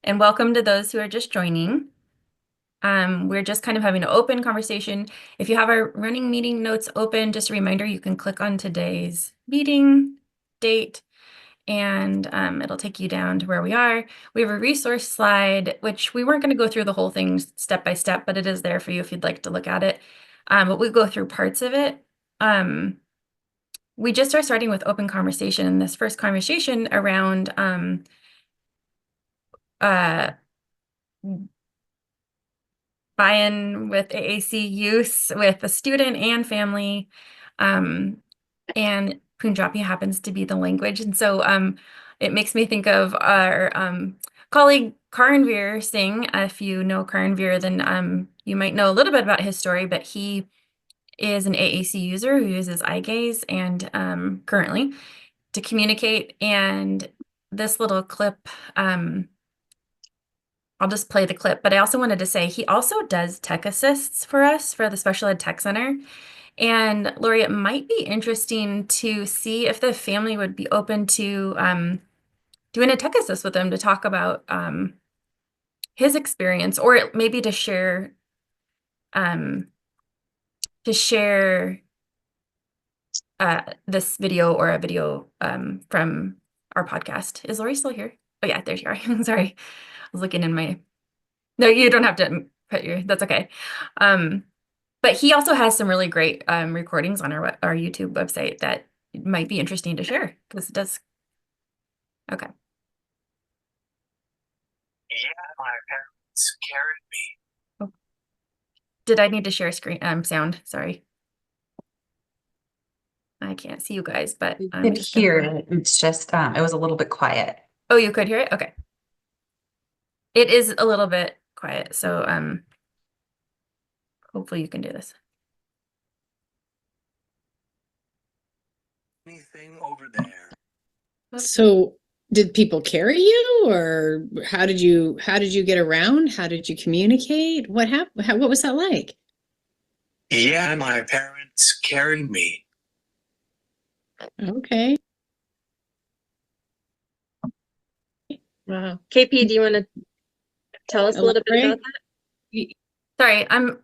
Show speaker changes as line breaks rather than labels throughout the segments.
and welcome to those who are just joining. We're just kind of having an open conversation. If you have our running meeting notes open, just a reminder, you can click on today's meeting date and it'll take you down to where we are. We have a resource slide, which we weren't going to go through the whole thing step by step, but it is there for you if you'd like to look at it. But we go through parts of it. We just are starting with open conversation, and this first conversation around buy-in with AAC use with the student and family, and Punjabi happens to be the language. And so it makes me think of our colleague Karanveer Singh. If you know Karanveer, then you might know a little bit about his story, but he is an AAC user who uses eye gaze and currently to communicate. And this little clip, I'll just play the clip, but I also wanted to say he also does tech assists for us for the Special Ed Tech Center. And Lori, it might be interesting to see if the family would be open to doing a tech assist with him to talk about his experience, or maybe to share um, this video or a video from our podcast. Is Lori still here? Oh yeah, there you are. Sorry. I was looking in my, no, you don't have to put your, that's okay. But he also has some really great recordings on our YouTube website that might be interesting to share because it does. Okay.
Yeah, my parents carried me.
Oh. Did I need to share screen sound? Sorry. I can't see you guys, but
I could hear it. It's just it was a little bit quiet.
Oh, you could hear it? Okay. It is a little bit quiet, so hopefully you can do this.
Anything over there?
So did people carry you, or how did you get around? How did you communicate? What happened? What was that like?
Yeah, my parents carried me.
Okay.
Wow. KP, do you want to tell us a little bit about that?
Sorry, I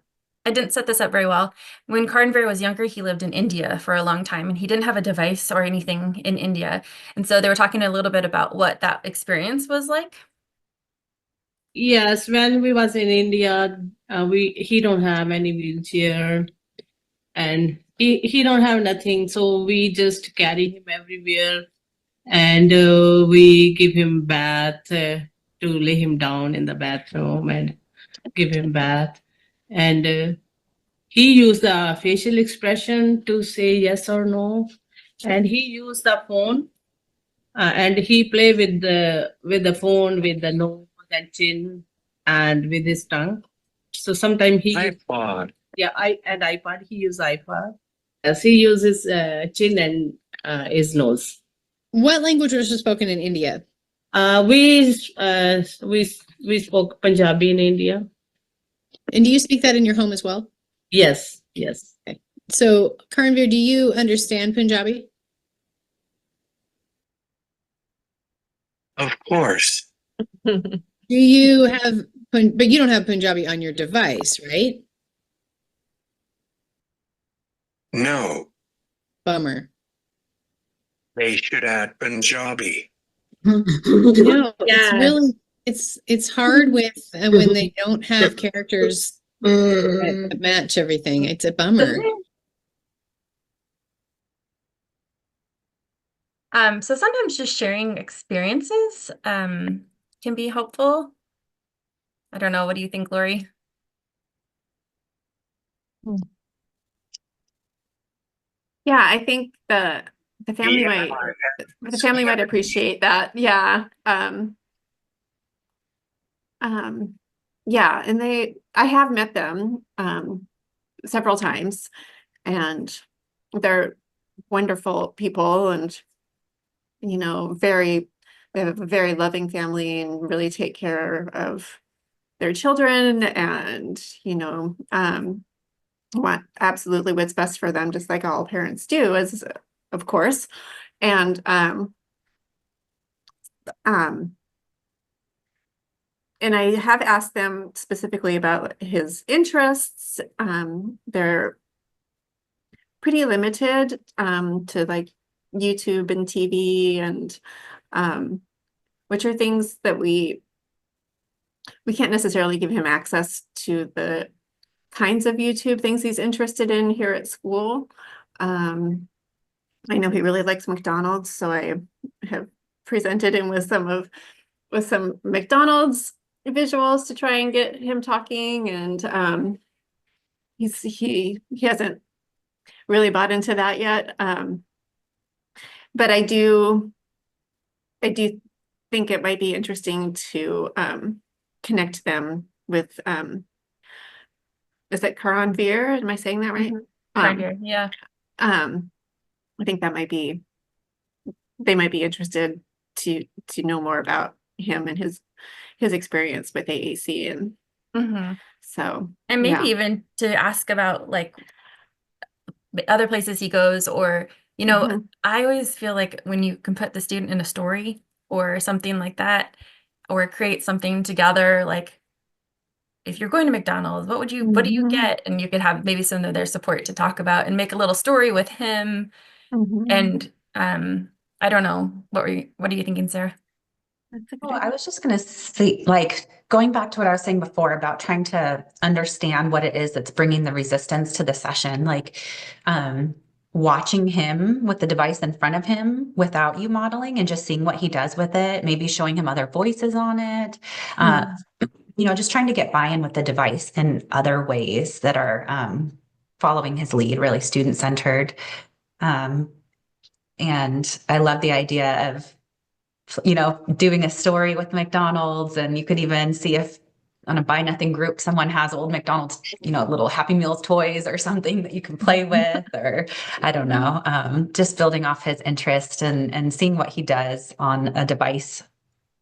didn't set this up very well. When Karanveer was younger, he lived in India for a long time, and he didn't have a device or anything in India. And so they were talking a little bit about what that experience was like.
Yes, when we was in India, he don't have any wheelchair, and he don't have nothing. So we just carry him everywhere, and we give him bath to lay him down in the bathroom and give him bath, and he used the facial expression to say yes or no, and he used the phone, and he play with the phone with the nose and chin and with his tongue. So sometimes he
iPod.
iPod. He uses iPod. Yes, he uses chin and his nose.
What language was spoken in India?
We spoke Punjabi in India.
And do you speak that in your home as well?
Yes.
Okay. So, Karanveer, do you understand Punjabi?
Of course.
Do you have, but you don't have Punjabi on your device, right?
No,
Bummer.
they should add Punjabi.
No, it's really, it's hard with when they don't have characters that match everything. It's a bummer.
So sometimes just sharing experiences can be helpful. I don't know. What do you think, Lori?
Yeah, I think the family
Yeah,
might appreciate that. Yeah. Yeah, and I have met them several times, and they're wonderful people, and they have a very loving family and really take care of their children, and want absolutely what's best for them, just like all parents do, as of course. And and I have asked them specifically about his interests. They're pretty limited to like YouTube and TV, and which are things that we can't necessarily give him access to the kinds of YouTube things he's interested in here at school. I know he really likes McDonald's, so I have presented him with some McDonald's visuals to try and get him talking, and he hasn't really bought into that yet. But I do think it might be interesting to connect them with is it Karanvir? Am I saying that right?
Right here. Yeah.
I think that they might be interested to know more about him and his experience with AAC, and
hmm
so
And maybe
yeah.
even to ask about like the other places he goes, or,
Mhm.
I always feel like when you can put the student in a story or something like that, or create something together, like if you're going to McDonald's, what do you
Mhm.
get? And you could have maybe some of their support to talk about and make a little story with him.
Mhm.
And I don't know. What are you thinking, Sarah?
That's a good
Oh, I
idea.
was just going to say, like, going back to what I was saying before about trying to understand what it is that's bringing the resistance to the session, like, watching him with the device in front of him without you modeling and just seeing what he does with it, maybe showing him other voices on it. Just trying to get buy-in with the device in other ways that are following his lead, really student-centered. And I love the idea of doing a story with McDonald's, and you could even see if on a buy nothing group, someone has old McDonald's, little Happy Meals toys or something that you can play with, or I don't know, just building off his interest and seeing what he does on a device.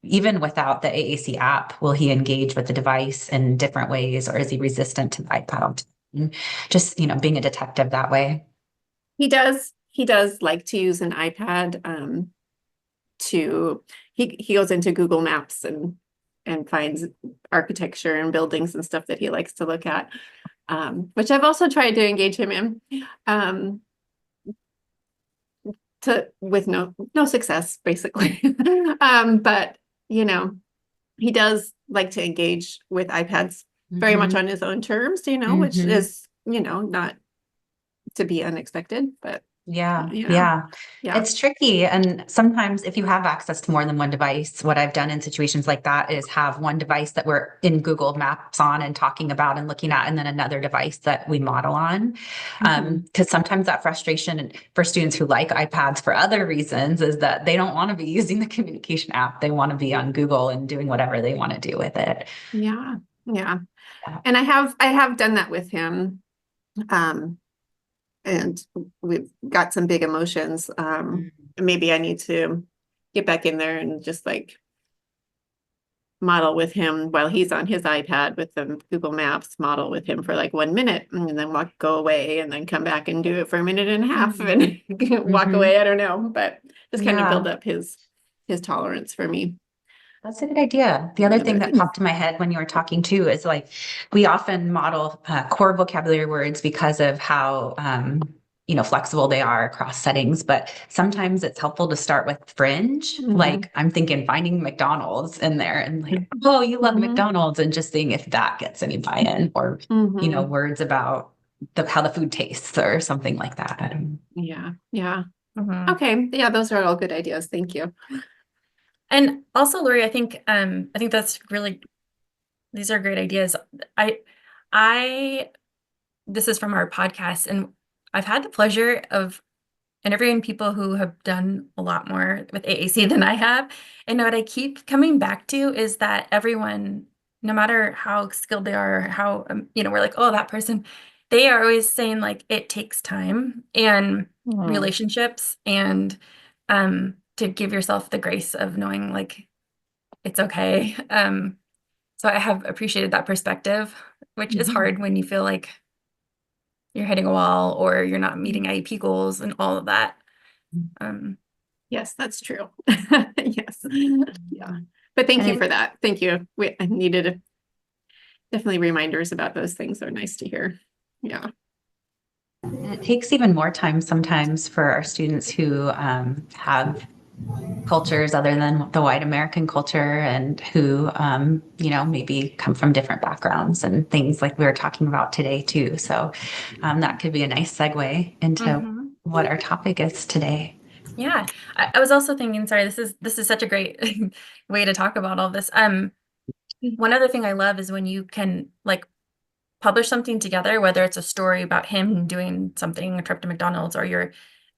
Even without the AAC app, will he engage with the device in different ways, or is he resistant to the iPad? And just, being a detective that way.
He does like to use an iPad he goes into Google Maps and finds architecture and buildings and stuff that he likes to look at, which I've also tried to engage him in, with no success basically. But he does like to engage with iPads very much on his own terms, which is not to be unexpected, but
Yeah.
yeah.
It's tricky. And sometimes if you have access to more than one device, what I've done in situations like that is have one device that we're in Google Maps on and talking about and looking at, and then another device that we model on. Because sometimes that frustration for students who like iPads for other reasons is that they don't want to be using the communication app. They want to be on Google and doing whatever they want to do with it.
Yeah. And I have done that with him. And we've got some big emotions. Maybe I need to get back in there and just like model with him while he's on his iPad with the Google Maps, model with him for like 1 minute, and then go away, and then come back and do it for a minute and a half and walk away. I don't know, but just kind of build up his tolerance for me.
That's a good idea. The other thing that popped in my head when you were talking too is like, we often model core vocabulary words because of how, flexible they are across settings, but sometimes it's helpful to start with fringe. Like I'm thinking finding McDonald's in there and like, oh, you love McDonald's, and just seeing if that gets any buy-in, or, words about how the food tastes or something like that. I don't know.
Yeah. Okay. Yeah, those are all good ideas. Thank you.
And also, Lori, I think that's really, these are great ideas. This is from our podcast, and I've had the pleasure of interviewing people who have done a lot more with AAC than I have. And what I keep coming back to is that everyone, no matter how skilled they are, how, we're like, oh, that person, they are always saying like, it takes time and relationships, and to give yourself the grace of knowing like, it's okay. So I have appreciated that perspective, which is hard when you feel like you're hitting a wall or you're not meeting IEP goals and all of that.
Yes, that's true. Yes. Yeah. But thank
And
you for that. Thank you. I needed definitely reminders about those things. They're nice to hear. Yeah.
And it takes even more time sometimes for our students who have cultures other than the white American culture and who, maybe come from different backgrounds and things like we were talking about today too. So that could be a nice segue into what our topic is today.
Yeah, I was also thinking, sorry, this is such a great way to talk about all this. One other thing I love is when you can like publish something together, whether it's a story about him doing something, a trip to McDonald's, or you're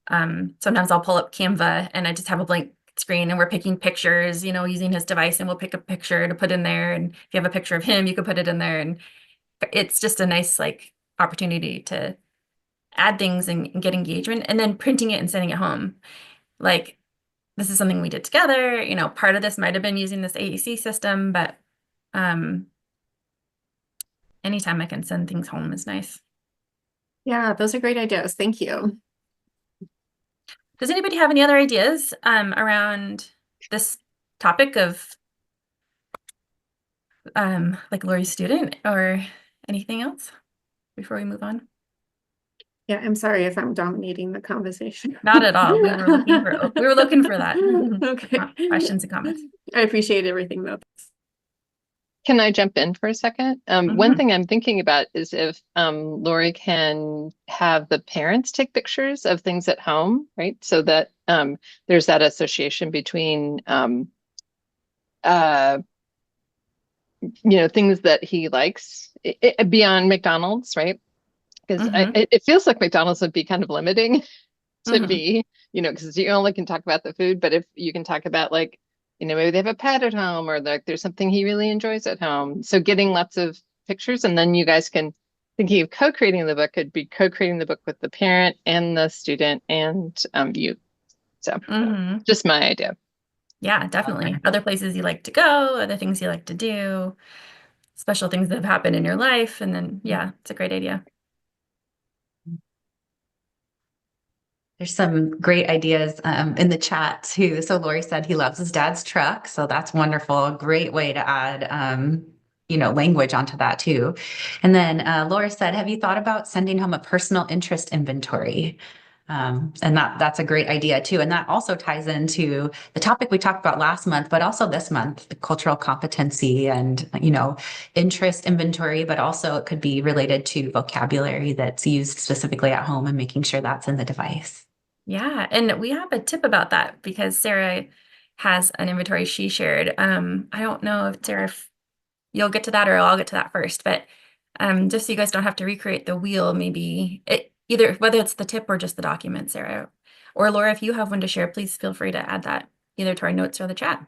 sometimes I'll pull up Canva and I just have a blank screen and we're picking pictures, using his device, and we'll pick a picture to put in there. And if you have a picture of him, you could put it in there. And it's just a nice like opportunity to add things and get engagement, and then printing it and sending it home. Like, this is something we did together. Part of this might have been using this AAC system, but anytime I can send things home is nice.
Yeah, those are great ideas. Thank you.
Does anybody have any other ideas around this topic of like Lori's student or anything else before we move on?
Yeah, I'm sorry if I'm dominating the conversation.
Not at all. We were looking for that.
Okay.
Questions and comments.
I appreciate everything though.
Can I jump in for a second? One
Mhm.
thing I'm thinking about is if Lori can have the parents take pictures of things at home, right? So that there's that association between things that he likes beyond McDonald's, right? Because it feels like McDonald's would be kind of limiting to me, because you only can talk about the food, but if you can talk about like, maybe they have a pet at home, or like there's something he really enjoys at home. So getting lots of pictures, and then you guys can, thinking of co-creating the book, could be co-creating the book with the parent and the student and you. So just my idea.
Yeah, definitely. Other places you like to go, other things you like to do, special things that have happened in your life. And then, yeah, it's a great idea.
There's some great ideas in the chat too. So Lori said he loves his dad's truck. So that's wonderful. A great way to add, language onto that too. And then Laura said, have you thought about sending home a personal interest inventory? And that's a great idea too. And that also ties into the topic we talked about last month, but also this month, the cultural competency and, interest inventory, but also it could be related to vocabulary that's used specifically at home and making sure that's in the device.
Yeah, and we have a tip about that because Sarah has an inventory she shared. I don't know if Sarah, if you'll get to that or I'll get to that first, but just so you guys don't have to recreate the wheel, maybe either whether it's the tip or just the document, Sarah. Or Laura, if you have one to share, please feel free to add that either to our notes or the chat.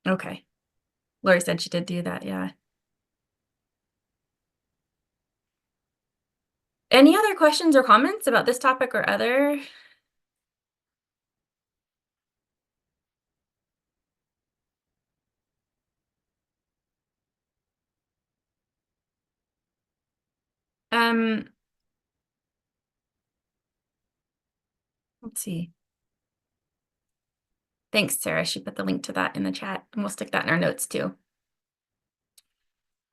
Okay. Laura said she did do that, yeah. Any other questions or comments about this topic or other? Let's see. Thanks, Sarah. She put the link to that in the chat, and we'll stick that in our notes too.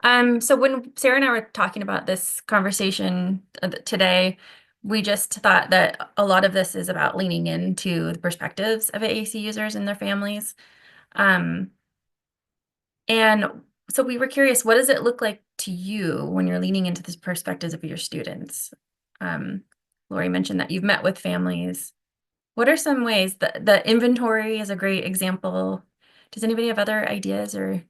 So when Sarah and I were talking about this conversation today, we just thought that a lot of this is about leaning into the perspectives of AAC users and their families. And so we were curious, what does it look like to you when you're leaning into the perspectives of your students? Lori mentioned that you've met with families. What are some ways that the inventory is a great example? Does anybody have other ideas or?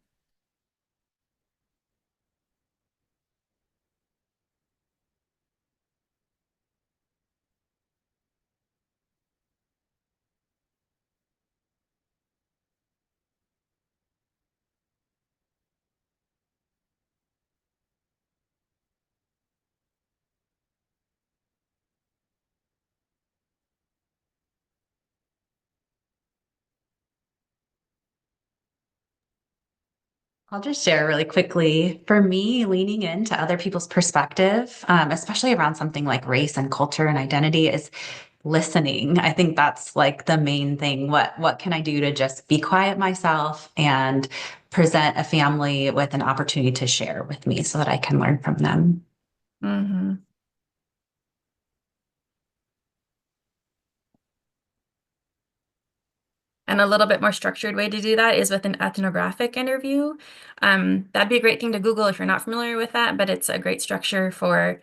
I'll just share really quickly. For me, leaning into other people's perspective, especially around something like race and culture and identity, is listening. I think that's like the main thing. What can I do to just be quiet myself and present a family with an opportunity to share with me so that I can learn from them?
Mm-hmm. And a little bit more structured way to do that is with an ethnographic interview. That'd be a great thing to Google if you're not familiar with that, but it's a great structure for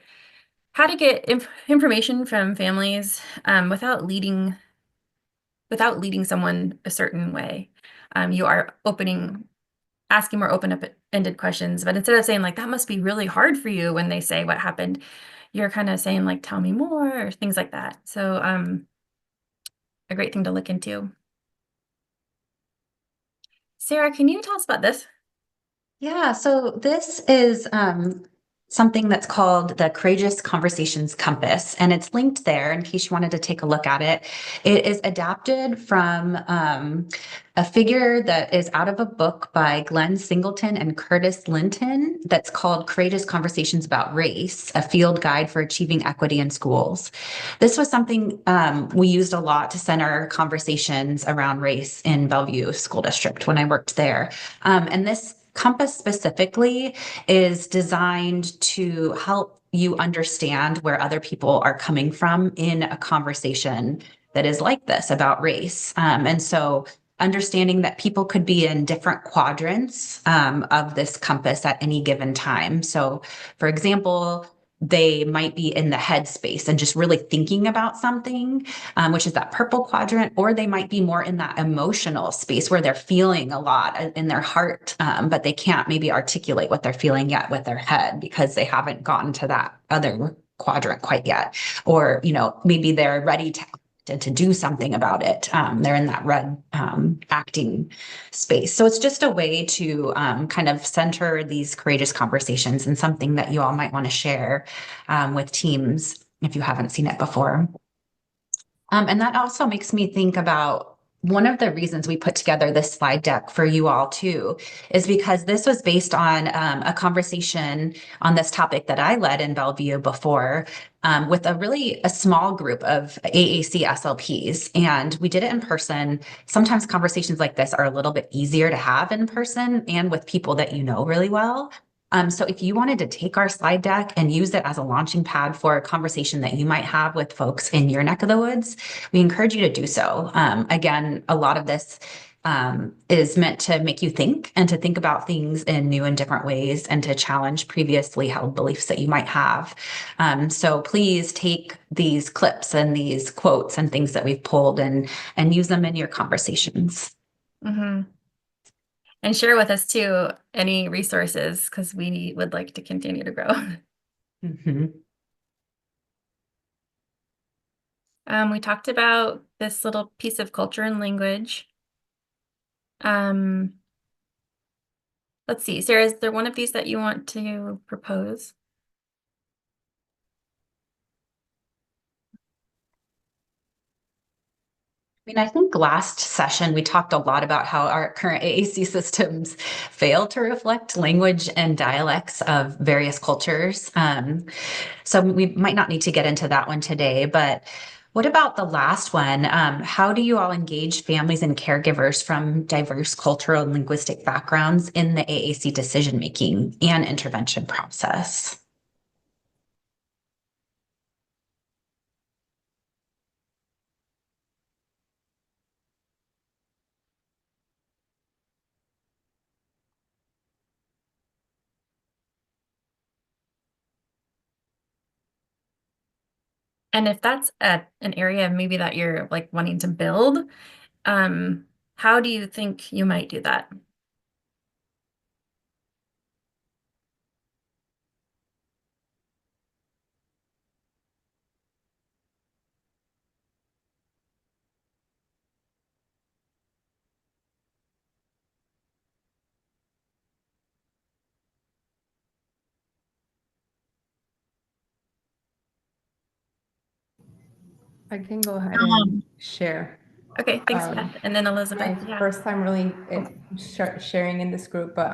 how to get information from families without leading someone a certain way. You are asking more open-ended questions, but instead of saying like, that must be really hard for you when they say what happened, you're kind of saying like, tell me more, or things like that. So a great thing to look into. Sarah, can you tell us about this?
Yeah, so this is something that's called the Courageous Conversations Compass, and it's linked there in case you wanted to take a look at it. It is adapted from a figure that is out of a book by Glenn Singleton and Curtis Linton that's called Courageous Conversations About Race, a field guide for achieving equity in schools. This was something we used a lot to center conversations around race in Bellevue School District when I worked there. And this compass specifically is designed to help you understand where other people are coming from in a conversation that is like this about race. And so understanding that people could be in different quadrants of this compass at any given time. So, for example, they might be in the head space and just really thinking about something, which is that purple quadrant, or they might be more in that emotional space where they're feeling a lot in their heart, but they can't maybe articulate what they're feeling yet with their head because they haven't gotten to that other quadrant quite yet. Or, maybe they're ready to do something about it. They're in that red acting space. So it's just a way to kind of center these courageous conversations and something that you all might want to share with teams if you haven't seen it before. And that also makes me think about one of the reasons we put together this slide deck for you all too, is because this was based on a conversation on this topic that I led in Bellevue before with a small group of AAC SLPs. And we did it in person. Sometimes conversations like this are a little bit easier to have in person and with people that you know really well. So if you wanted to take our slide deck and use it as a launching pad for a conversation that you might have with folks in your neck of the woods, we encourage you to do so. Again, a lot of this is meant to make you think and to think about things in new and different ways and to challenge previously held beliefs that you might have. So please take these clips and these quotes and things that we've pulled and use them in your conversations.
Mm-hmm. And share with us too any resources because we would like to continue to grow.
Mm-hmm.
We talked about this little piece of culture and language. Let's see, Sarah, is there one of these that you want to propose?
I think last session we talked a lot about how our current AAC systems fail to reflect language and dialects of various cultures. So we might not need to get into that one today, but what about the last one? How do you all engage families and caregivers from diverse cultural and linguistic backgrounds in the AAC decision-making and intervention process?
And if that's an area maybe that you're like wanting to build, how do you think you might do that?
I can go ahead and share.
Okay, thanks, Beth. And then Elizabeth.
My
Yeah.
first time really sharing in this group, but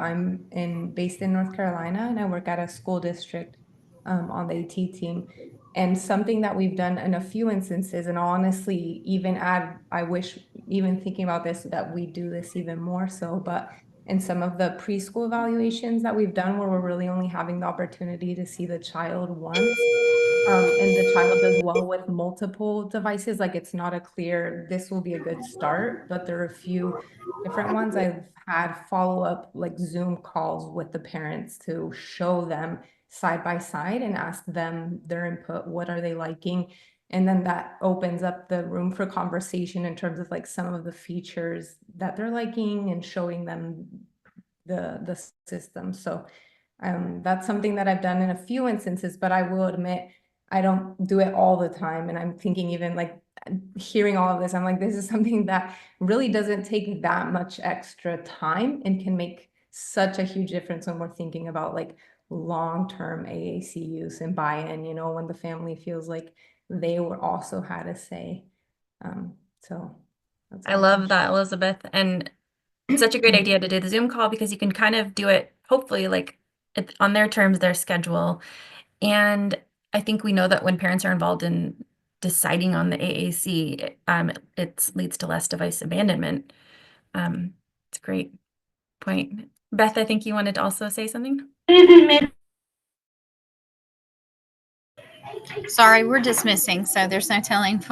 based in North Carolina and I work at a school district on the AT team. And something that we've done in a few instances, and honestly, even add, I wish, even thinking about this, that we do this even more so, but in some of the preschool evaluations that we've done where we're really only having the opportunity to see the child once, and the child does well with multiple devices, like it's not a clear, this will be a good start, but there are a few different ones. I've had follow-up like Zoom calls with the parents to show them side by side and ask them their input. What are they liking? And then that opens up the room for conversation in terms of like some of the features that they're liking and showing them the system. So that's something that I've done in a few instances, but I will admit I don't do it all the time. And I'm thinking even like hearing all of this, I'm like, this is something that really doesn't take that much extra time and can make such a huge difference when we're thinking about like long-term AAC use and buy-in, you know, when the family feels like they were also had a say. So that's
I
all
love that, Elizabeth. And it's such a great idea to do the Zoom call because you can kind of do it, hopefully, like on their terms, their schedule. And I think we know that when parents are involved in deciding on the AAC, it leads to less device abandonment. It's a great point. Beth, I think you wanted to also say something.
Sorry, we're dismissing, so there's no telling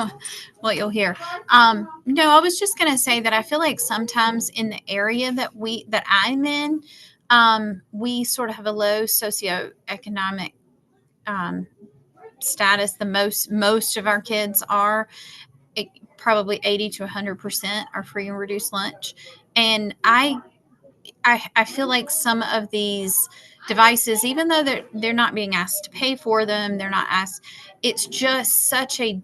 what you'll hear. No, I was just going to say that I feel like sometimes in the area that I'm in, we sort of have a low socioeconomic status. Most of our kids are probably 80 to 100% are free and reduced lunch, and I feel like some of these devices, even though they're not being asked to pay for them, they're not asked. It's just such a,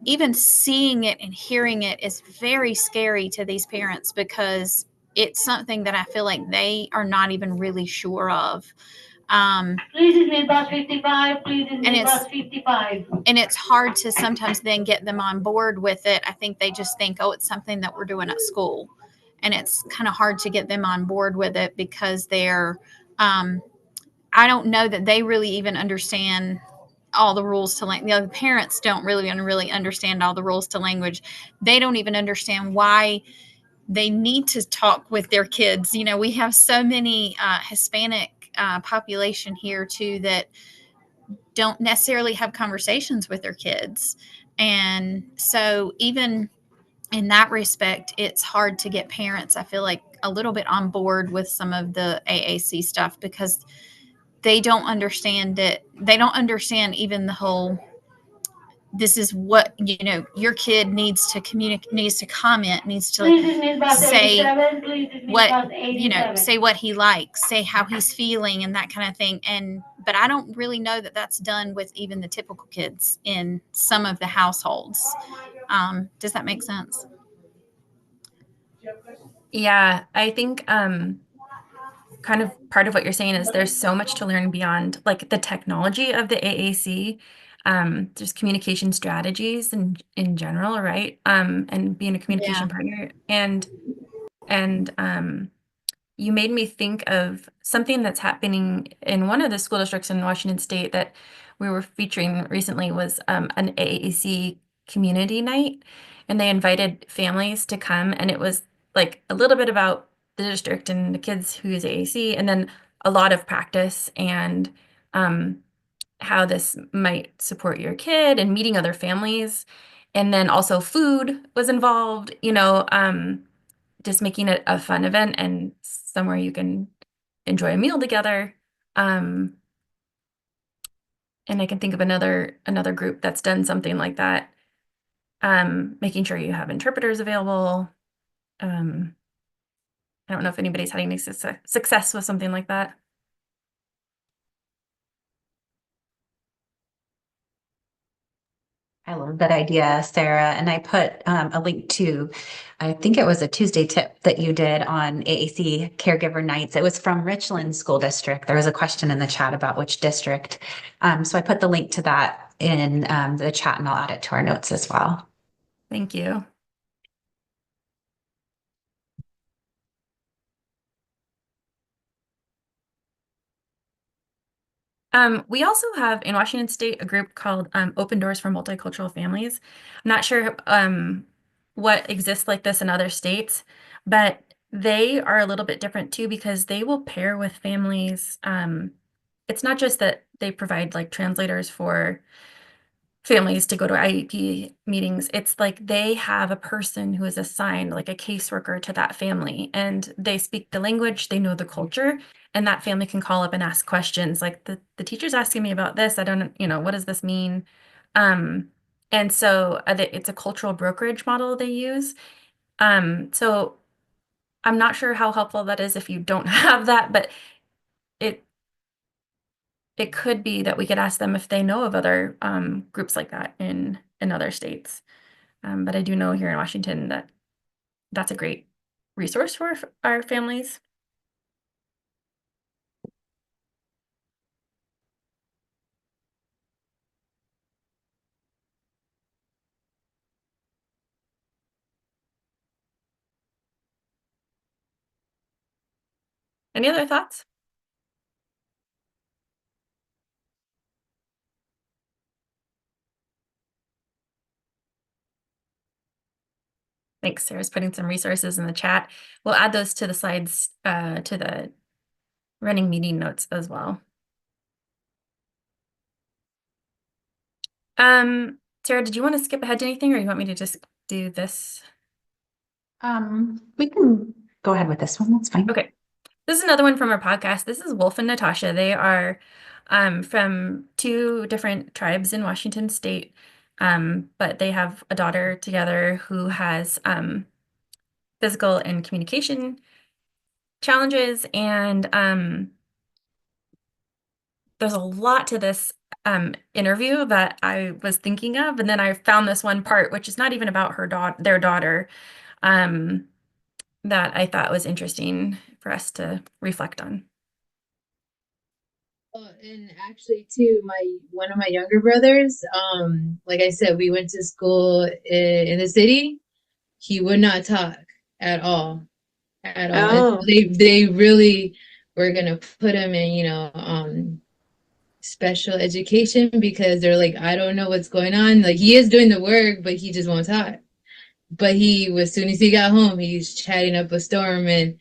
even seeing it and hearing it is very scary to these parents because it's something that I feel like they are not even really sure of. Please admit bus 55, please admit bus 55. And it's hard to sometimes then get them on board with it. I think they just think, oh, it's something that we're doing at school. And it's kind of hard to get them on board with it because they're, I don't know that they really even understand all the rules to language. The parents don't really understand all the rules to language. They don't even understand why they need to talk with their kids. You know, we have so many Hispanic population here too that don't necessarily have conversations with their kids. And so even in that respect, it's hard to get parents, I feel like, a little bit on board with some of the AAC stuff because they don't understand it. They don't understand even the whole, this is what, you know, your kid needs to communicate, needs to comment, needs to say what, you know, say what he likes, say how he's feeling and that kind of thing. But I don't really know that that's done with even the typical kids in some of the households. Does that make sense?
Yeah, I think kind of part of what you're saying is there's so much to learn beyond like the technology of the AAC. There's communication strategies in general, right? And being a communication partner. And you made me think of something that's happening in one of the school districts in Washington State that we were featuring recently was an AAC community night. And they invited families to come, and it was like a little bit about the district and the kids who use AAC, and then a lot of practice and how this might support your kid and meeting other families. And then also food was involved, you know, just making it a fun event and somewhere you can enjoy a meal together. And I can think of another group that's done something like that. Making sure you have interpreters available. I don't know if anybody's had any success with something like that.
I love that idea, Sarah. And I put a link to, I think it was a Tuesday tip that you did on AAC caregiver nights. It was from Richland School District. There was a question in the chat about which district. So I put the link to that in the chat and I'll add it to our notes as well.
Thank you. We also have in Washington State a group called Open Doors for Multicultural Families. I'm not sure what exists like this in other states, but they are a little bit different too because they will pair with families. It's not just that they provide like translators for families to go to IEP meetings. It's like they have a person who is assigned, like a caseworker to that family, and they speak the language, they know the culture, and that family can call up and ask questions like the teacher's asking me about this. I don't, what does this mean? And so it's a cultural brokerage model they use. So I'm not sure how helpful that is if you don't have that, but it could be that we could ask them if they know of other groups like that in other states. But I do know here in Washington that that's a great resource for our families. Any other thoughts? Thanks. Sarah's putting some resources in the chat. We'll add those to the slides, to the running meeting notes as well. Sarah, did you want to skip ahead to anything, or you want me to just do this?
We can go ahead with this one. That's fine.
Okay. This is another one from our podcast. This is Wolf and Natasha. They are from two different tribes in Washington State, but they have a daughter together who has physical and communication challenges, and there's a lot to this interview that I was thinking of, and then I found this one part, which is not even about their daughter, that I thought was interesting for us to reflect on.
And actually too, one of my younger brothers, like I said, we went to school in the city. He would not talk at all. At all.
Oh.
They really were gonna put him in, special education because they're like, I don't know what's going on. Like he is doing the work, but he just won't talk. But as soon as he got home, he's chatting up a storm, and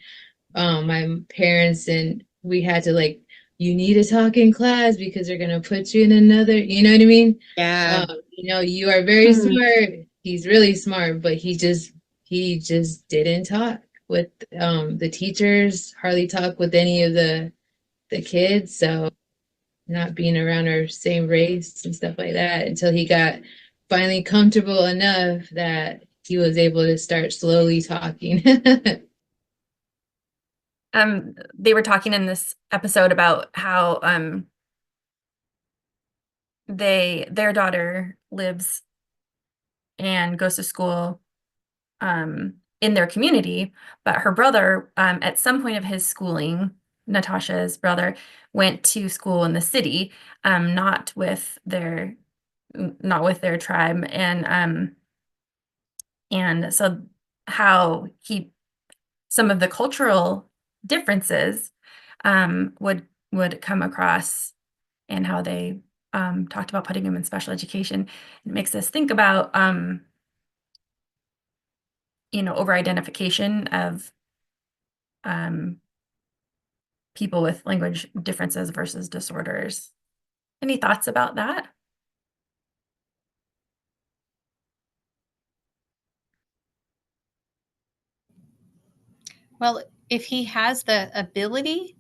my parents and we had to like, you need to talk in class because they're gonna put you in another, you know what I mean?
Yeah.
You are very smart. He's really smart, but he just didn't talk with the teachers, hardly talk with any of the kids. So not being around our same race and stuff like that until he got finally comfortable enough that he was able to start slowly talking.
They were talking in this episode about how their daughter lives and goes to school in their community, but her brother, at some point of his schooling, Natasha's brother, went to school in the city, not with their tribe, and so how some of the cultural differences would come across, and how they talked about putting him in special education. It makes us think about over-identification of people with language differences versus disorders. Any thoughts about that?
Well, if he has the ability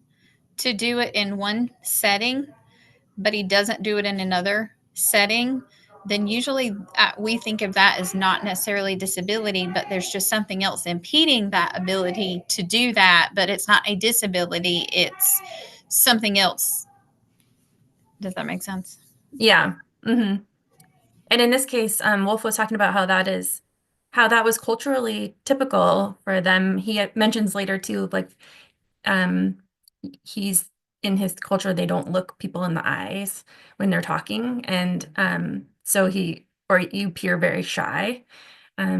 to do it in one setting, but he doesn't do it in another setting, then usually we think of that as not necessarily disability, but there's just something else impeding that ability to do that. But it's not a disability, it's something else. Does that make sense?
Yeah. Mm-hmm. And in this case, Wolf was talking about how that was culturally typical for them. He mentions later too, like he's in his culture, they don't look people in the eyes when they're talking, and so you appear very shy.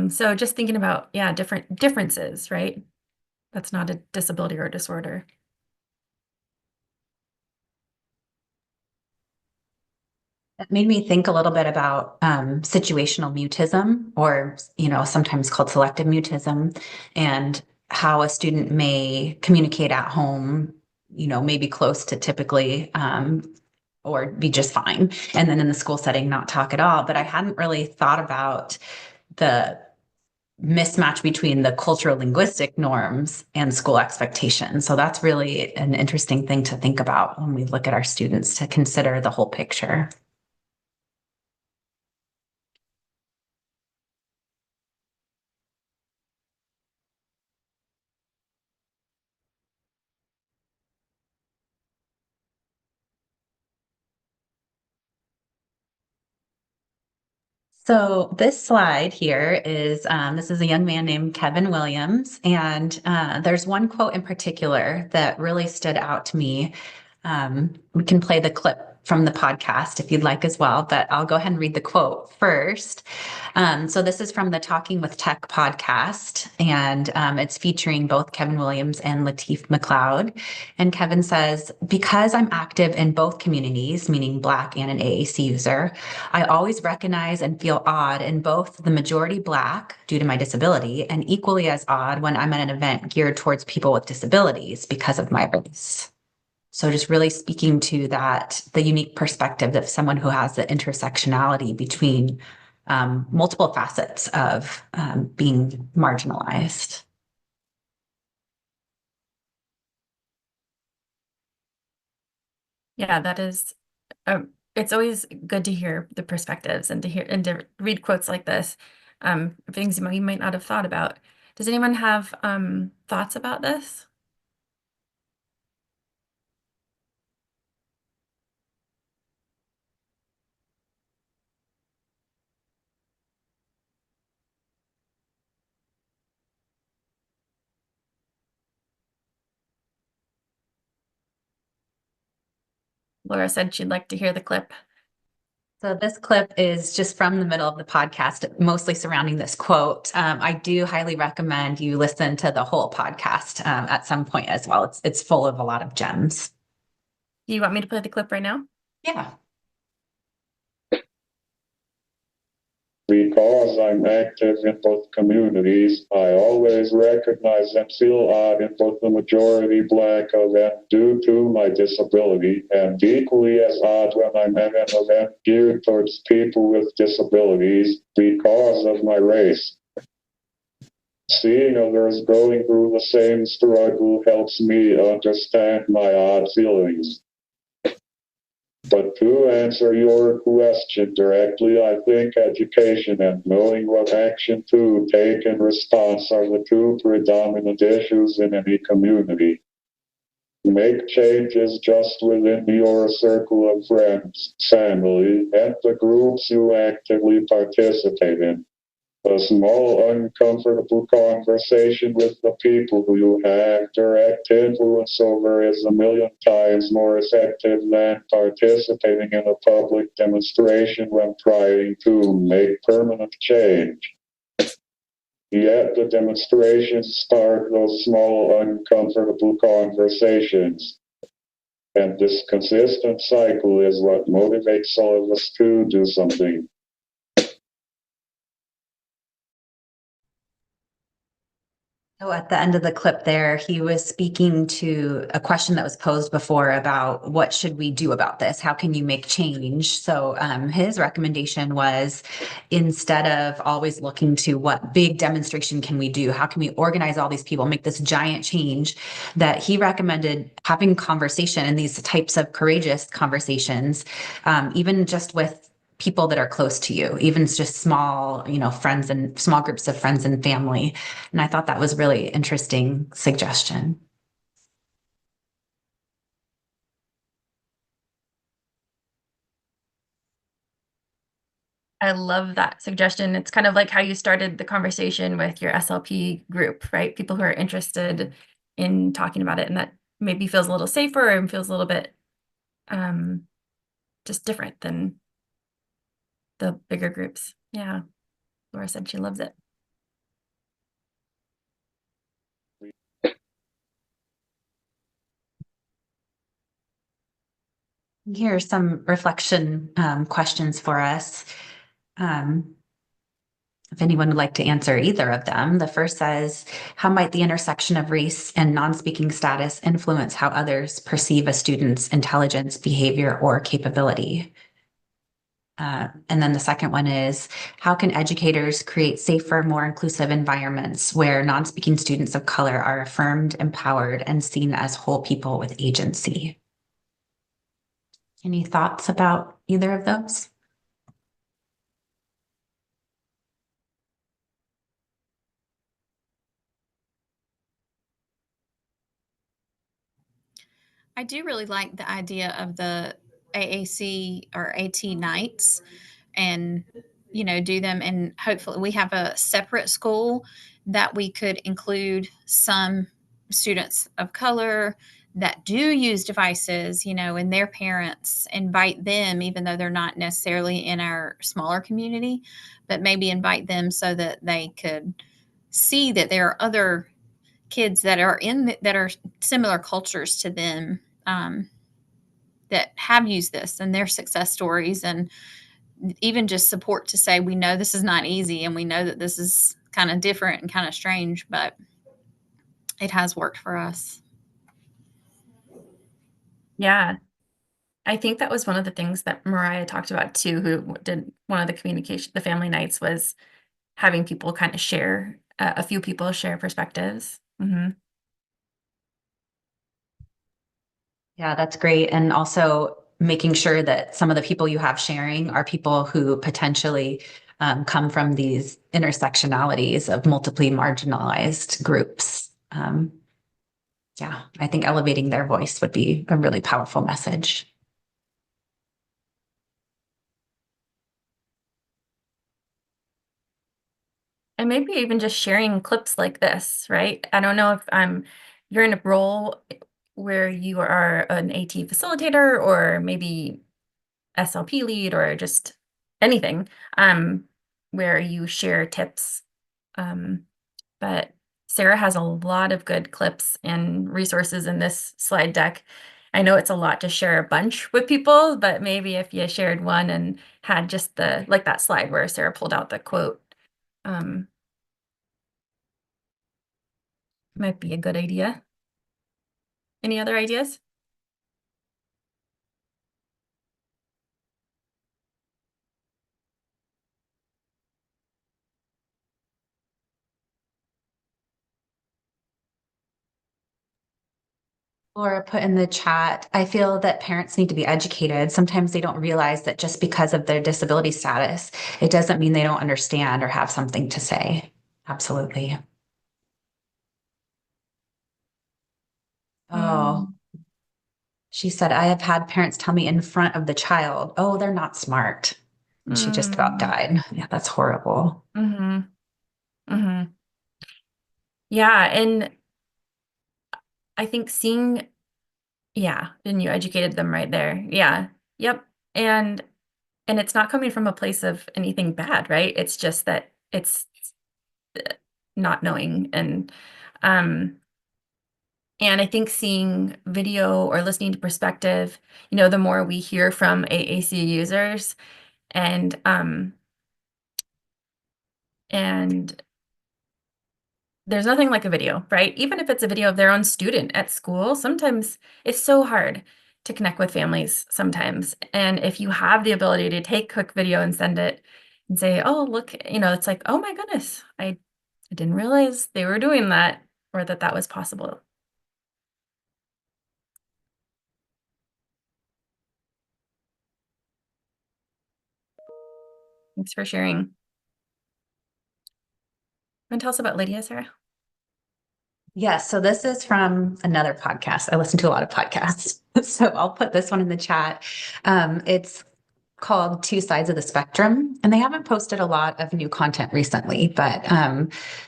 So just thinking about different differences, right? That's not a disability or a disorder.
It made me think a little bit about situational mutism, or sometimes called selective mutism, and how a student may communicate at home, maybe close to typically, or be just fine, and then in the school setting not talk at all. But I hadn't really thought about the mismatch between the cultural linguistic norms and school expectations. So that's really an interesting thing to think about when we look at our students, to consider the whole picture. So this slide here is, this is a young man named Kevin Williams, and there's one quote in particular that really stood out to me. We can play the clip from the podcast if you'd like as well, but I'll go ahead and read the quote first. So this is from the Talking with Tech podcast, and it's featuring both Kevin Williams and Lateef McLeod. And Kevin says, "Because I'm active in both communities, meaning Black and an AAC user, I always recognize and feel odd in both the majority Black due to my disability, and equally as odd when I'm at an event geared towards people with disabilities because of my race." So just really speaking to that, the unique perspective of someone who has the intersectionality between multiple facets of being marginalized.
Yeah, that is, it's always good to hear the perspectives and to read quotes like this, things you might not have thought about. Does anyone have thoughts about this? Laura said she'd like to hear the clip.
So this clip is just from the middle of the podcast, mostly surrounding this quote. I do highly recommend you listen to the whole podcast at some point as well. It's full of a lot of gems.
Do you want me to play the clip right now?
Yeah.
Because I'm active in both communities, I always recognize and feel odd in both the majority Black event due to my disability, and equally as odd when I'm at an event geared towards people with disabilities because of my race. Seeing others going through the same struggle helps me understand my odd feelings. But to answer your question directly, I think education and knowing what action to take in response are the two predominant issues in any community. Make changes just within your circle of friends, family, and the groups you actively participate in. A small, uncomfortable conversation with the people who you have direct influence over is a million times more effective than participating in a public demonstration when trying to make permanent change. Yet the demonstrations spark those small, uncomfortable conversations. And this consistent cycle is what motivates all of us to do something.
So at the end of the clip there, he was speaking to a question that was posed before about what should we do about this? How can you make change? So his recommendation was, instead of always looking to what big demonstration can we do, how can we organize all these people, make this giant change, that he recommended having conversation and these types of courageous conversations, even just with people that are close to you, even just small, friends and small groups of friends and family. And I thought that was really interesting suggestion.
I love that suggestion. It's kind of like how you started the conversation with your SLP group, right? People who are interested in talking about it, and that maybe feels a little safer and feels a little bit just different than the bigger groups. Yeah. Laura said she loves it.
Here are some reflection questions for us. If anyone would like to answer either of them, the first says, how might the intersection of race and non-speaking status influence how others perceive a student's intelligence, behavior, or capability? And then the second one is, how can educators create safer, more inclusive environments where non-speaking students of color are affirmed, empowered, and seen as whole people with agency? Any thoughts about either of those?
I do really like the idea of the AAC or AT nights and, you know, do them. And hopefully we have a separate school that we could include some students of color that do use devices, you know, and their parents, invite them, even though they're not necessarily in our smaller community, but maybe invite them so that they could see that there are other kids that are that are similar cultures to them, that have used this and their success stories, and even just support to say, we know this is not easy and we know that this is kind of different and kind of strange, but it has worked for us.
Yeah. I think that was one of the things that Mariah talked about too, who did one of the communication, the family nights, was having people kind of share, a few people share perspectives.
Yeah, that's great. And also making sure that some of the people you have sharing are people who potentially come from these intersectionalities of multiply marginalized groups. Yeah, I think elevating their voice would be a really powerful message.
And maybe even just sharing clips like this, right? I don't know if you're in a role where you are an AT facilitator or maybe SLP lead or just anything, where you share tips. But Sarah has a lot of good clips and resources in this slide deck. I know it's a lot to share a bunch with people, but maybe if you shared one and had just like that slide where Sarah pulled out the quote, might be a good idea. Any other ideas?
Laura put in the chat, I feel that parents need to be educated. Sometimes they don't realize that just because of their disability status, it doesn't mean they don't understand or have something to say. Absolutely. Oh, she said, I have had parents tell me in front of the child, oh, they're not smart. And she just about died. Yeah, that's horrible.
Yeah, and I think seeing, yeah, and you educated them right there. Yeah, yep. And it's not coming from a place of anything bad, right? It's just that it's not knowing. And I think seeing video or listening to perspective, you know, the more we hear from AAC users and there's nothing like a video, right? Even if it's a video of their own student at school, sometimes it's so hard to connect with families sometimes. And if you have the ability to take a quick video and send it and say, oh, look, you know, it's like, oh my goodness, I didn't realize they were doing that or that was possible. Thanks for sharing. Want to tell us about Lydia, Sarah?
Yes, so this is from another podcast. I listen to a lot of podcasts, so I'll put this one in the chat. It's called Two Sides of the Spectrum, and they haven't posted a lot of new content recently, but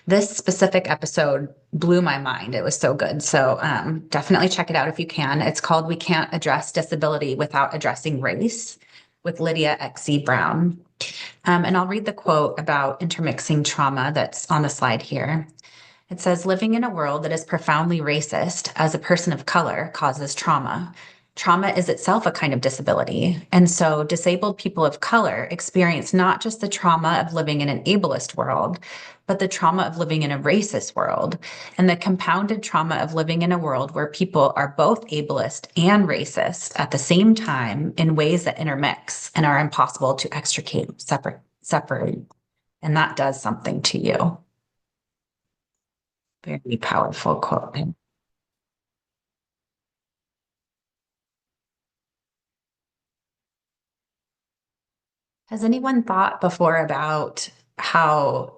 this specific episode blew my mind. It was so good. So definitely check it out if you can. It's called We Can't Address Disability Without Addressing Race with Lydia X.C. Brown. And I'll read the quote about intermixing trauma that's on the slide here. It says, living in a world that is profoundly racist as a person of color causes trauma. Trauma is itself a kind of disability. And so disabled people of color experience not just the trauma of living in an ableist world, but the trauma of living in a racist world, and the compounded trauma of living in a world where people are both ableist and racist at the same time in ways that intermix and are impossible to extricate, separate. And that does something to you. Very powerful quote. Has anyone thought before about how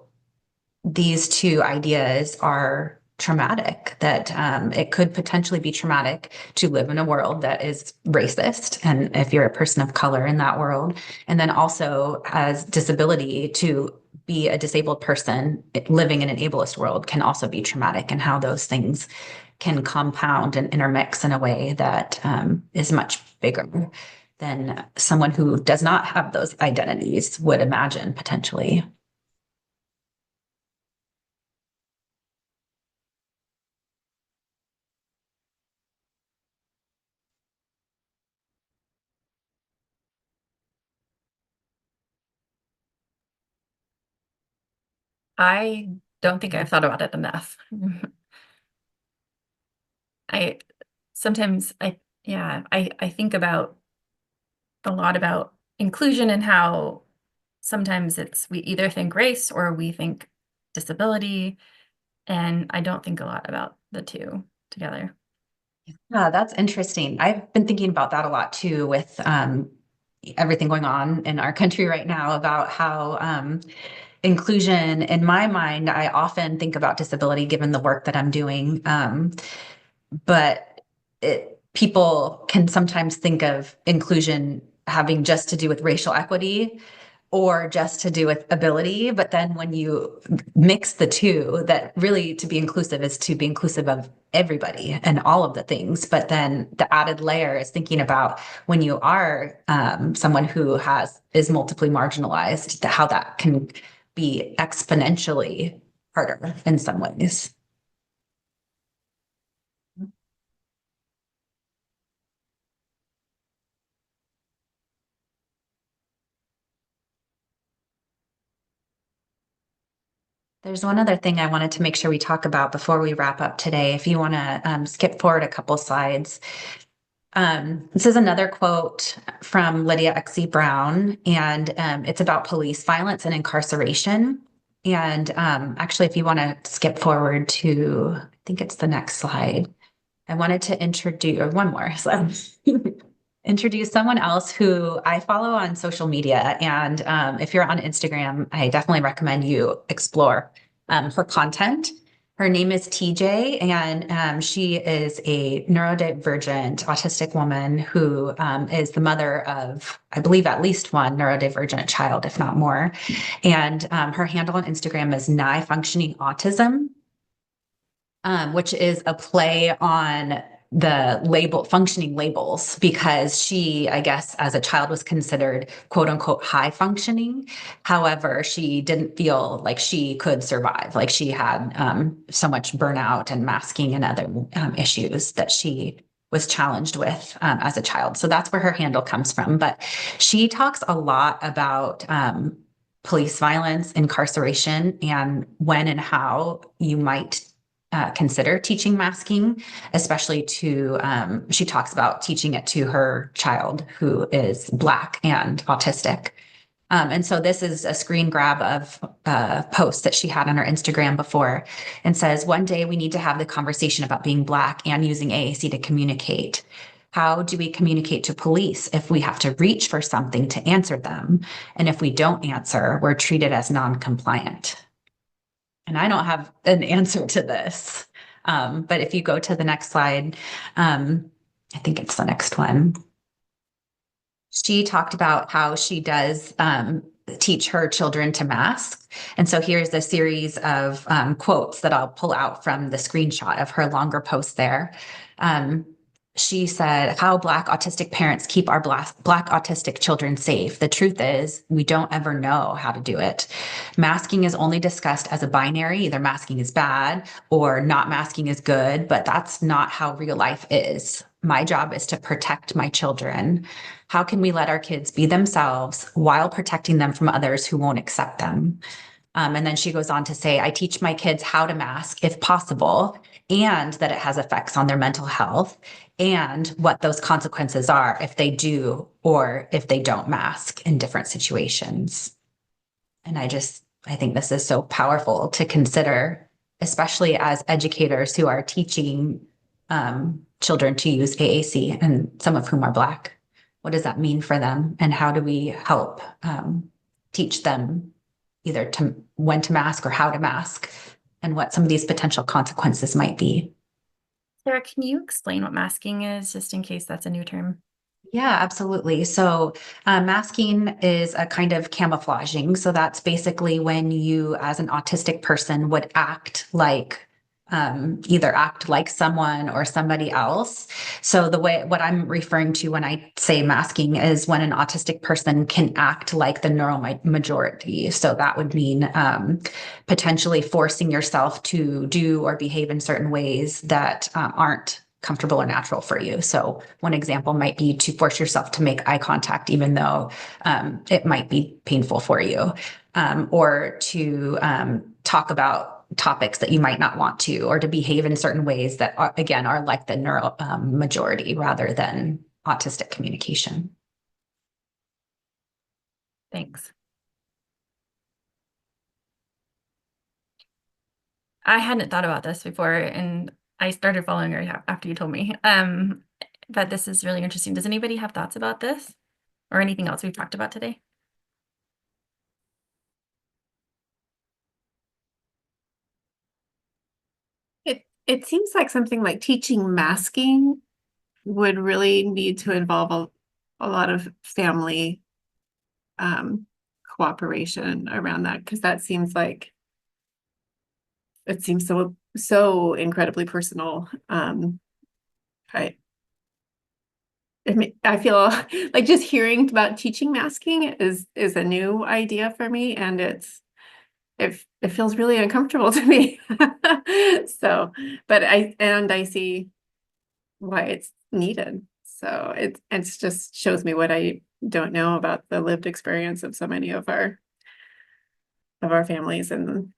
these two ideas are traumatic, that it could potentially be traumatic to live in a world that is racist, and if you're a person of color in that world, and then also as disability to be a disabled person living in an ableist world can also be traumatic, and how those things can compound and intermix in a way that is much bigger than someone who does not have those identities would imagine potentially.
I don't think I've thought about it enough. I sometimes I think about a lot about inclusion and how sometimes we either think race or we think disability, and I don't think a lot about the two together.
Yeah, that's interesting. I've been thinking about that a lot too, with everything going on in our country right now, about how inclusion, in my mind, I often think about disability given the work that I'm doing. But people can sometimes think of inclusion having just to do with racial equity or just to do with ability. But then when you mix the two, that really to be inclusive is to be inclusive of everybody and all of the things. But then the added layer is thinking about when you are someone who is multiply marginalized, how that can be exponentially harder in some ways. There's one other thing I wanted to make sure we talk about before we wrap up today. If you want to skip forward a couple slides. This is another quote from Lydia X. Brown, and it's about police violence and incarceration. And actually, if you want to skip forward to, I think it's the next slide, I wanted to introduce, or one more slide. Introduce someone else who I follow on social media. And if you're on Instagram, I definitely recommend you explore her content. Her name is TJ, and she is a neurodivergent autistic woman who is the mother of, I believe, at least one neurodivergent child, if not more. And her handle on Instagram is Nigh Functioning Autism, which is a play on the functioning labels, because she, I guess, as a child was considered quote unquote high functioning. However, she didn't feel like she could survive. Like she had so much burnout and masking and other issues that she was challenged with as a child. So that's where her handle comes from. But she talks a lot about police violence, incarceration, and when and how you might consider teaching masking, especially to, she talks about teaching it to her child who is Black and autistic. And so this is a screen grab of a post that she had on her Instagram before, and says, one day we need to have the conversation about being Black and using AAC to communicate. How do we communicate to police if we have to reach for something to answer them? And if we don't answer, we're treated as non-compliant. And I don't have an answer to this. But if you go to the next slide, I think it's the next one. She talked about how she does teach her children to mask. And so here's a series of quotes that I'll pull out from the screenshot of her longer post there. She said, how Black autistic parents keep our Black autistic children safe. The truth is, we don't ever know how to do it. Masking is only discussed as a binary. Either masking is bad or not masking is good, but that's not how real life is. my job is to protect my children. How can we let our kids be themselves while protecting them from others who won't accept them? And then she goes on to say, I teach my kids how to mask if possible, and that it has effects on their mental health, and what those consequences are if they do or if they don't mask in different situations. And I think this is so powerful to consider, especially as educators who are teaching children to use AAC, and some of whom are Black. What does that mean for them? And how do we help teach them either when to mask or how to mask, and what some of these potential consequences might be?
Sarah, can you explain what masking is, just in case that's a new term?
Yeah, absolutely. So masking is a kind of camouflaging. So that's basically when you, as an autistic person, would act like either act like someone or somebody else. So what I'm referring to when I say masking is when an autistic person can act like the neural majority. So that would mean potentially forcing yourself to do or behave in certain ways that aren't comfortable or natural for you. So one example might be to force yourself to make eye contact, even though it might be painful for you, or to talk about topics that you might not want to, or to behave in certain ways that are, again, are like the neural majority rather than autistic communication.
Thanks. I hadn't thought about this before, and I started following her after you told me. But this is really interesting. Does anybody have thoughts about this or anything else we've talked about today?
It seems like something like teaching masking would really need to involve a lot of family cooperation around that, because that seems like it seems so incredibly personal. I feel like just hearing about teaching masking is a new idea for me, and it feels really uncomfortable to me. So, but I see why it's needed. So it's just shows me what I don't know about the lived experience of so many of our families, and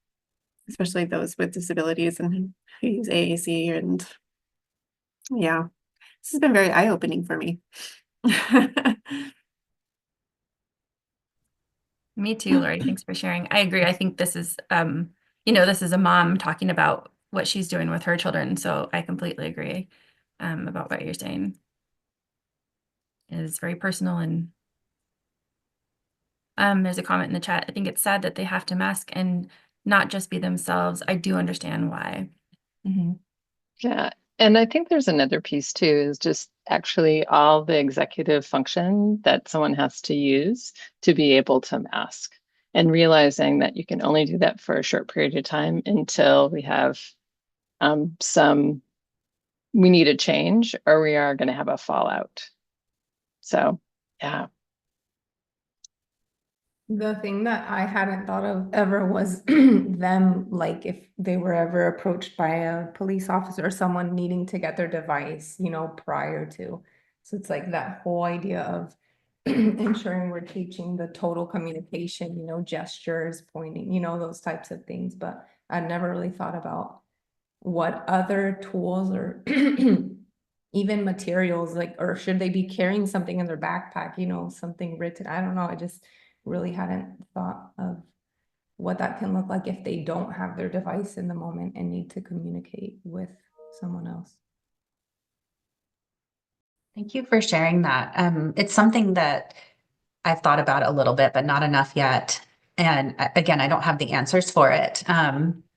especially those with disabilities and who use AAC. And yeah, this has been very eye-opening for me.
Me too, Lori. Thanks for sharing. I agree. I think this is, this is a mom talking about what she's doing with her children. So I completely agree about what you're saying. It is very personal. And there's a comment in the chat. I think it's sad that they have to mask and not just be themselves. I do understand why. Mm-hmm.
Yeah. And I think there's another piece too, is just actually all the executive function that someone has to use to be able to mask, and realizing that you can only do that for a short period of time until we have we need a change, or we are going to have a fallout. So, yeah.
The thing that I hadn't thought of ever was them, like if they were ever approached by a police officer or someone needing to get their device, prior to. So it's like that whole idea of ensuring we're teaching the total communication, gestures, pointing, those types of things. But I never really thought about what other tools or even materials, or should they be carrying something in their backpack, something written. I don't know. I just really hadn't thought of what that can look like if they don't have their device in the moment and need to communicate with someone else.
Thank you for sharing that. It's something that I've thought about a little bit, but not enough yet. And again, I don't have the answers for it.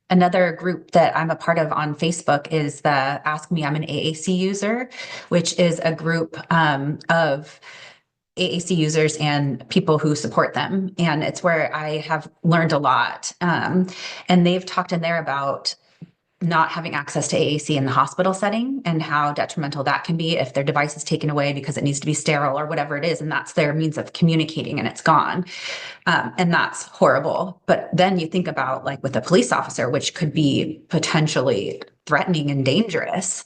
Another group that I'm a part of on Facebook is the Ask Me I'm an AAC User, which is a group of AAC users and people who support them. And it's where I have learned a lot. And they've talked in there about not having access to AAC in the hospital setting and how detrimental that can be if their device is taken away because it needs to be sterile or whatever it is. And that's their means of communicating and it's gone. And that's horrible. But then you think about like with a police officer, which could be potentially threatening and dangerous.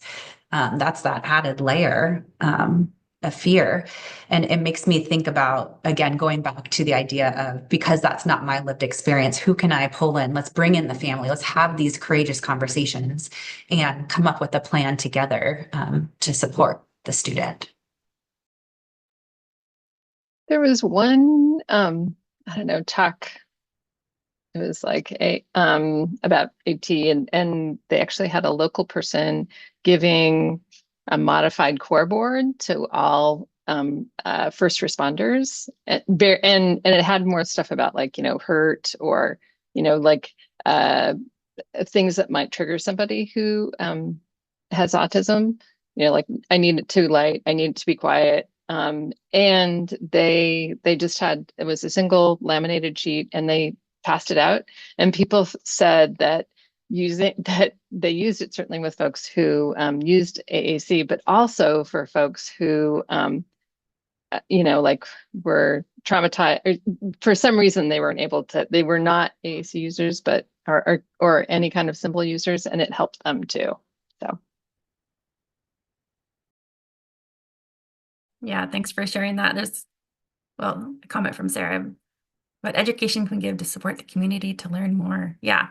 That's that added layer of fear. And it makes me think about, again, going back to the idea of, because that's not my lived experience, who can I pull in? Let's bring in the family. Let's have these courageous conversations and come up with a plan together to support the student.
There was one, I don't know, talk. It was like about AT, and they actually had a local person giving a modified core board to all first responders, and it had more stuff about, like, hurt, or like things that might trigger somebody who has autism. Like, I need it too light, I need it to be quiet. And they just had, it was a single laminated sheet, and they passed it out, and people said that they used it certainly with folks who used AAC, but also for folks who like were traumatized, or for some reason they were not AAC users, but or any kind of simple users, and it helped them too. So
Yeah, thanks for sharing that. There's, well, a comment from Sarah. What education can give to support the community to learn more. Yeah,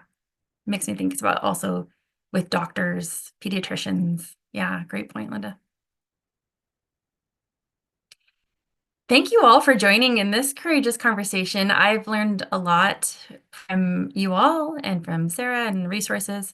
makes me think about also with doctors, pediatricians. Yeah, great point, Linda. Thank you all for joining in this courageous conversation. I've learned a lot from you all and from Sarah and resources.